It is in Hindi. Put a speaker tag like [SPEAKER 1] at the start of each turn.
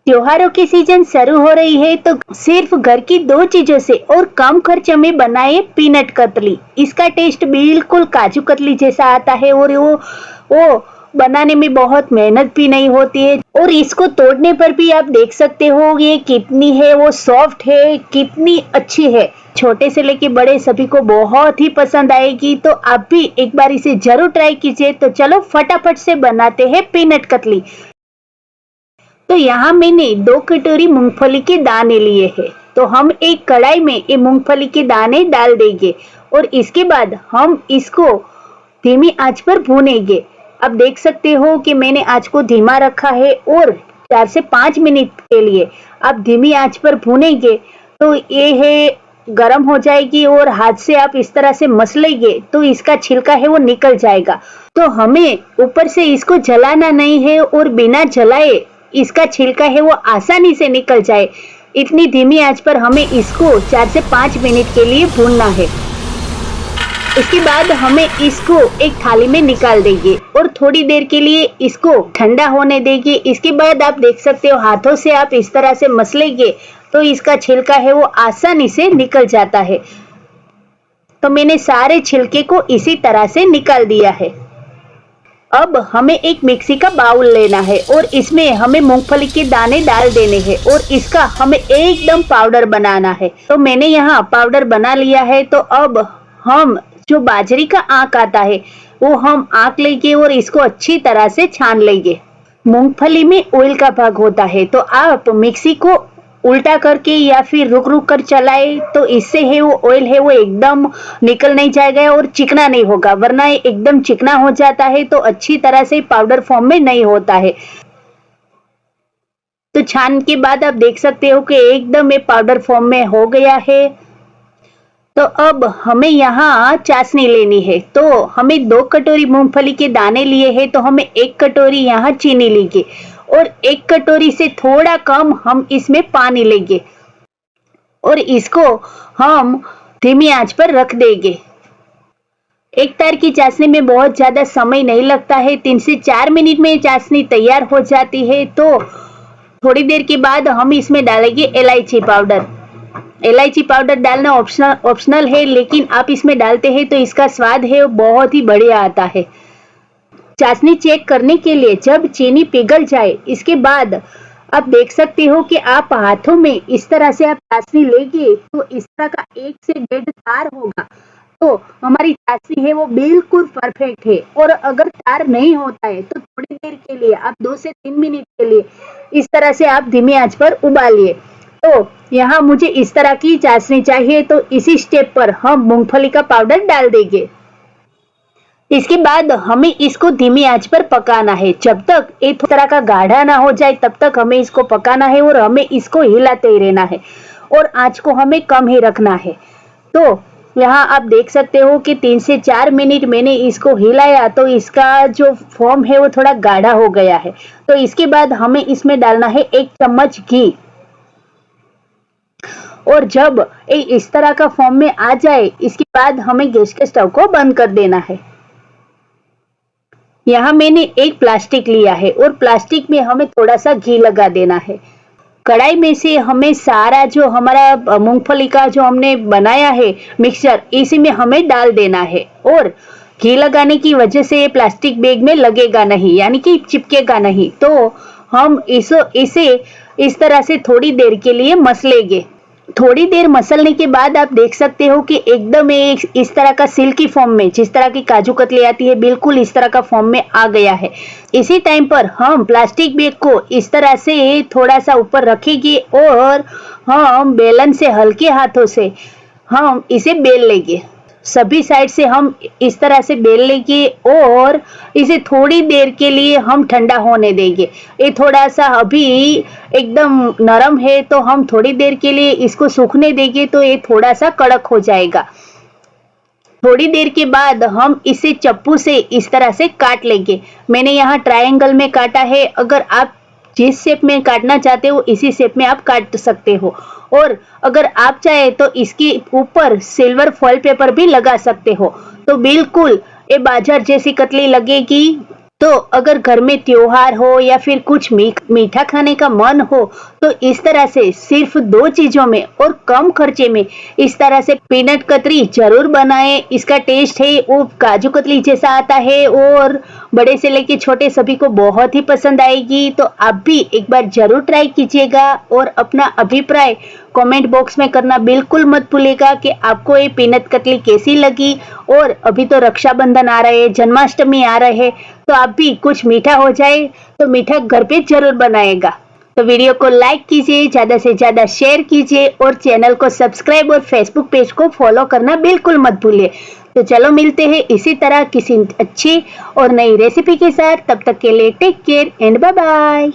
[SPEAKER 1] त्योहारों की सीजन शुरू हो रही है तो सिर्फ घर की दो चीजों से और कम खर्च में बनाए पीनट कतली। इसका टेस्ट बिल्कुल काजू कतली जैसा आता है और वो बनाने में बहुत मेहनत भी नहीं होती है और इसको तोड़ने पर भी आप देख सकते हो ये कितनी है वो सॉफ्ट है, कितनी अच्छी है। छोटे से लेके बड़े सभी को बहुत ही पसंद आएगी, तो आप भी एक बार इसे जरूर ट्राई कीजिए। तो चलो फटाफट से बनाते हैं पीनट कतली। तो यहाँ मैंने 2 कटोरी मूंगफली के दाने लिए हैं। तो हम एक कढ़ाई में ये मूंगफली के दाने डाल देंगे और इसके बाद हम इसको धीमी आंच पर भूनेंगे। अब देख सकते हो कि मैंने आंच को धीमा रखा है और 4 से 5 मिनट के लिए आप धीमी आंच पर भूनेंगे तो ये है गरम हो जाएगी और हाथ से आप इस तरह से मसलेंगे तो इसका छिलका है वो निकल जाएगा। तो हमें ऊपर से इसको जलाना नहीं है और बिना जलाए इसका छिलका है वो आसानी से निकल जाए, इतनी धीमी आंच पर हमें इसको 4 से 5 मिनट के लिए भूनना है। इसके बाद हमें इसको एक थाली में निकाल देंगे और थोड़ी देर के लिए इसको ठंडा होने देंगे। इसके बाद आप देख सकते हो हाथों से आप इस तरह से मसलेंगे तो इसका छिलका है वो आसानी से निकल जाता है। तो मैंने सारे छिलके को इसी तरह से निकाल दिया है। अब हमें एक मिक्सी का बाउल लेना है और इसमें हमें मूंगफली के दाने डाल देने हैं और इसका हमें एकदम पाउडर बनाना है। तो मैंने यहाँ पाउडर बना लिया है। तो अब हम जो बाजरी का आंक आता है वो हम आंक लेंगे और इसको अच्छी तरह से छान लेंगे। मूंगफली में ऑयल का भाग होता है तो आप मिक्सी को उल्टा करके या फिर रुक रुक कर चलाए तो इससे है वो ऑयल है वो एकदम निकल नहीं जाएगा और चिकना नहीं होगा, वरना ये एकदम चिकना हो जाता है तो अच्छी तरह से पाउडर फॉर्म में नहीं होता है। तो छान के बाद आप देख सकते हो कि एकदम ये पाउडर फॉर्म में हो गया है। तो अब हमें यहाँ चाशनी लेनी है। तो हमें 2 कटोरी मूंगफली के दाने लिए हैं तो हमें 1 कटोरी यहाँ चीनी लेंगे और 1 कटोरी से थोड़ा कम हम इसमें पानी लेंगे और इसको हम धीमी आंच पर रख देंगे। एक तार की चाशनी में बहुत ज्यादा समय नहीं लगता है, 3 से 4 मिनट में चाशनी तैयार हो जाती है। तो थोड़ी देर के बाद हम इसमें डालेंगे इलायची पाउडर। इलायची पाउडर डालना ऑप्शनल है, लेकिन आप इसमें डालते हैं तो इसका स्वाद है वो बहुत ही बढ़िया आता है। चाशनी चेक करने के लिए जब चीनी पिघल जाए इसके बाद आप देख सकते हो कि आप हाथों में इस तरह से आप चाशनी लेंगे तो इस तरह का 1 से 1.5 तार होगा तो हमारी चाशनी है वो बिल्कुल परफेक्ट है। और अगर तार नहीं होता है तो थोड़ी देर के लिए आप 2 से 3 मिनट के लिए इस तरह से आप धीमी आंच पर उबालिए। तो यहाँ मुझे इस तरह की चाशनी चाहिए तो इसी स्टेप पर हम मूंगफली का पाउडर डाल देंगे। इसके बाद हमें इसको धीमी आंच पर पकाना है जब तक ये थोड़ा तरह का गाढ़ा ना हो जाए, तब तक हमें इसको पकाना है और हमें इसको हिलाते ही रहना है और आंच को हमें कम ही रखना है। तो यहाँ आप देख सकते हो कि 3 से 4 मिनट मैंने इसको हिलाया तो इसका जो फॉर्म है वो थोड़ा गाढ़ा हो गया है। तो इसके बाद हमें इसमें डालना है 1 चम्मच घी और जब ये इस तरह का फॉर्म में आ जाए इसके बाद हमें गैस के स्टोव को बंद कर देना है। यहाँ मैंने एक प्लास्टिक लिया है और प्लास्टिक में हमें थोड़ा सा घी लगा देना है। कढ़ाई में से हमें सारा जो हमारा मूंगफली का जो हमने बनाया है मिक्सचर इसी में हमें डाल देना है और घी लगाने की वजह से ये प्लास्टिक बैग में लगेगा नहीं, यानी कि चिपकेगा नहीं। तो हम इसे इस तरह से थोड़ी देर के लिए मसलेंगे। थोड़ी देर मसलने के बाद आप देख सकते हो कि एकदम एक इस तरह का सिल्की फॉर्म में, जिस तरह की काजू कतली आती है बिल्कुल इस तरह का फॉर्म में आ गया है। इसी टाइम पर हम प्लास्टिक बैग को इस तरह से थोड़ा सा ऊपर रखेंगे और हम बेलन से हल्के हाथों से हम इसे बेल लेंगे। सभी साइड से हम इस तरह से बेल लेंगे और इसे थोड़ी देर के लिए हम ठंडा होने देंगे। ये थोड़ा सा अभी एकदम नरम है तो हम थोड़ी देर के लिए इसको सूखने देंगे तो ये थोड़ा सा कड़क हो जाएगा। थोड़ी देर के बाद हम इसे चप्पू से इस तरह से काट लेंगे। मैंने यहाँ ट्रायंगल में काटा है, अगर आप जिस शेप में काटना चाहते हो इसी शेप में आप काट सकते हो और अगर आप चाहे तो इसके ऊपर सिल्वर फॉइल पेपर भी लगा सकते हो। तो बिल्कुल ये बाजार जैसी कतली लगेगी तो अगर घर में त्योहार हो या फिर कुछ मीठा खाने का मन हो तो इस तरह से सिर्फ 2 चीजों में और कम खर्चे में इस तरह से पीनट कतरी जरूर बनाएं। इसका टेस्ट है वो काजू कतली जैसा आता है और बड़े से लेके छोटे सभी को बहुत ही पसंद आएगी। तो आप भी एक बार जरूर ट्राई कीजिएगा और अपना अभिप्राय कमेंट बॉक्स में करना बिल्कुल मत भूलिएगा कि आपको ये पीनट कतली कैसी लगी। और अभी तो रक्षाबंधन आ रहे हैं, जन्माष्टमी आ रहे हैं, तो आप भी कुछ मीठा हो जाए तो मीठा घर पे जरूर बनाएगा। तो वीडियो को लाइक कीजिए, ज्यादा से ज्यादा शेयर कीजिए और चैनल को सब्सक्राइब और फेसबुक पेज को फॉलो करना बिल्कुल मत भूलिए। तो चलो मिलते हैं इसी तरह किसी अच्छी और नई रेसिपी के साथ। तब तक के लिए take care and bye bye.